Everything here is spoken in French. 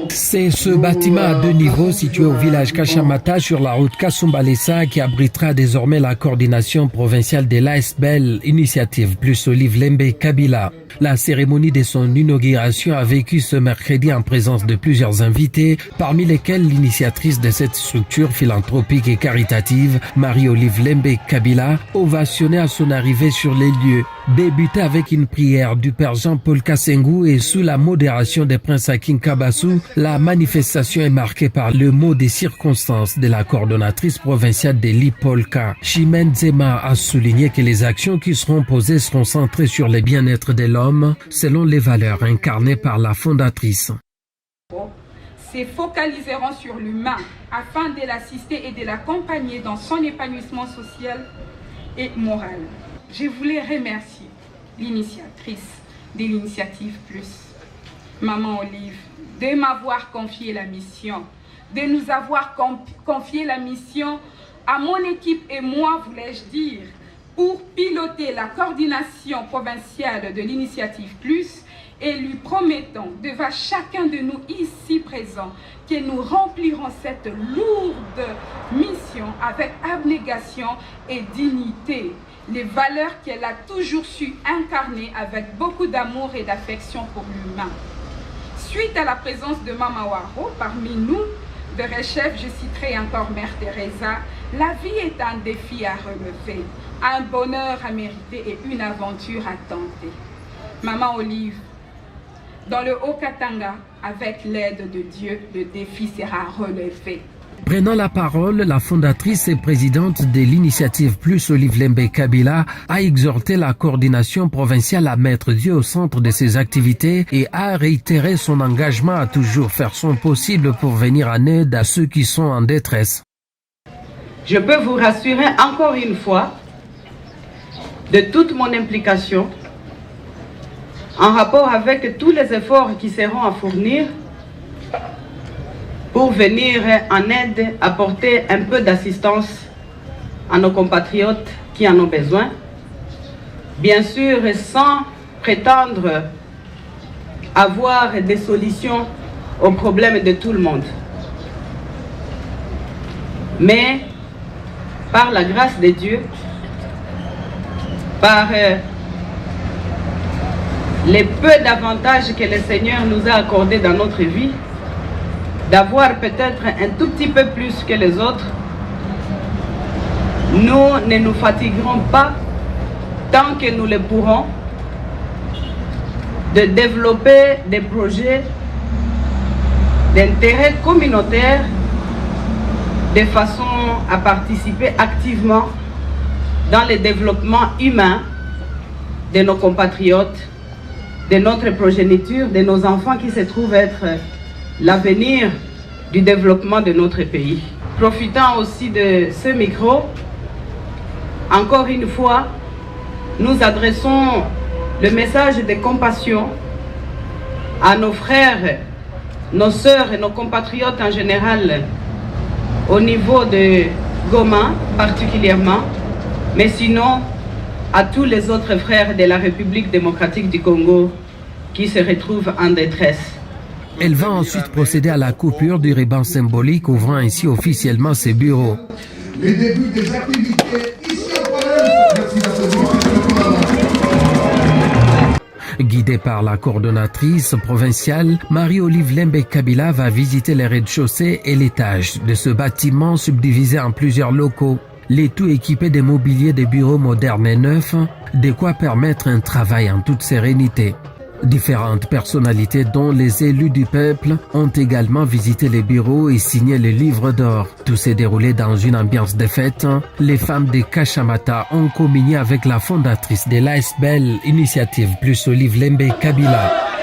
C'est ce bâtiment à 2 niveaux situé au village Kachamata sur la route Kasumbalesa qui abritera désormais la coordination provinciale de l'ASBEL, Initiative Plus Olive Lembe Kabila. La cérémonie de son inauguration a vécu ce mercredi en présence de plusieurs invités, parmi lesquels l'initiatrice de cette structure philanthropique et caritative, Marie-Olive Lembe Kabila, ovationnée à son arrivée sur les lieux. Débuté avec une prière du père Jean-Paul Kassengu et sous la modération des princes Akin Kabassou, la manifestation est marquée par le mot des circonstances de la coordonnatrice provinciale de l'IPOLCA. Chimène Zema a souligné que les actions qui seront posées seront centrées sur le bien-être de l'homme, selon les valeurs incarnées par la fondatrice. Se focaliseront sur l'humain afin de l'assister et de l'accompagner dans son épanouissement social et moral. Je voulais remercier l'initiatrice de l'Initiative Plus, Maman Olive, de m'avoir confié la mission, de nous avoir confié la mission à mon équipe et moi, voulais-je dire, pour piloter la coordination provinciale de l'Initiative Plus et lui promettons devant chacun de nous ici présents que nous remplirons cette lourde mission avec abnégation et dignité, les valeurs qu'elle a toujours su incarner avec beaucoup d'amour et d'affection pour l'humain. Suite à la présence de Mama Waro parmi nous, de rechef, je citerai encore Mère Teresa, la vie est un défi à relever, un bonheur à mériter et une aventure à tenter. Maman Olive, dans le Haut-Katanga, avec l'aide de Dieu, le défi sera relevé. Prenant la parole, la fondatrice et présidente de l'Initiative Plus Olive Lembe Kabila a exhorté la coordination provinciale à mettre Dieu au centre de ses activités et a réitéré son engagement à toujours faire son possible pour venir en aide à ceux qui sont en détresse. Je peux vous rassurer encore une fois de toute mon implication en rapport avec tous les efforts qui seront à fournir pour venir en aide, apporter un peu d'assistance à nos compatriotes qui en ont besoin. Bien sûr, sans prétendre avoir des solutions aux problèmes de tout le monde. Mais par la grâce de Dieu, par les peu d'avantages que le Seigneur nous a accordés dans notre vie, d'avoir peut-être un tout petit peu plus que les autres, nous ne nous fatiguerons pas tant que nous le pourrons de développer des projets d'intérêt communautaire de façon à participer activement dans le développement humain de nos compatriotes, de notre progéniture, de nos enfants qui se trouvent être l'avenir du développement de notre pays. Profitant aussi de ce micro, encore une fois, nous adressons le message de compassion à nos frères, nos sœurs et nos compatriotes en général, au niveau de Goma particulièrement, mais sinon à tous les autres frères de la République démocratique du Congo qui se retrouvent en détresse. Elle va ensuite procéder à la coupure du ruban symbolique, ouvrant ainsi officiellement ses bureaux. Les débuts des activités ici en province. Guidée par la coordonnatrice provinciale, Marie-Olive Lembe Kabila va visiter les rez-de-chaussée et l'étage de ce bâtiment subdivisé en plusieurs locaux. Les tout équipés de mobilier de bureaux modernes et neufs, de quoi permettre un travail en toute sérénité. Différentes personnalités dont les élus du peuple ont également visité les bureaux et signé le livre d'or. Tout s'est déroulé dans une ambiance de fête. Les femmes de Kachamata ont communié avec la fondatrice de l'ASBEL, Initiative Plus Olive Lembe Kabila.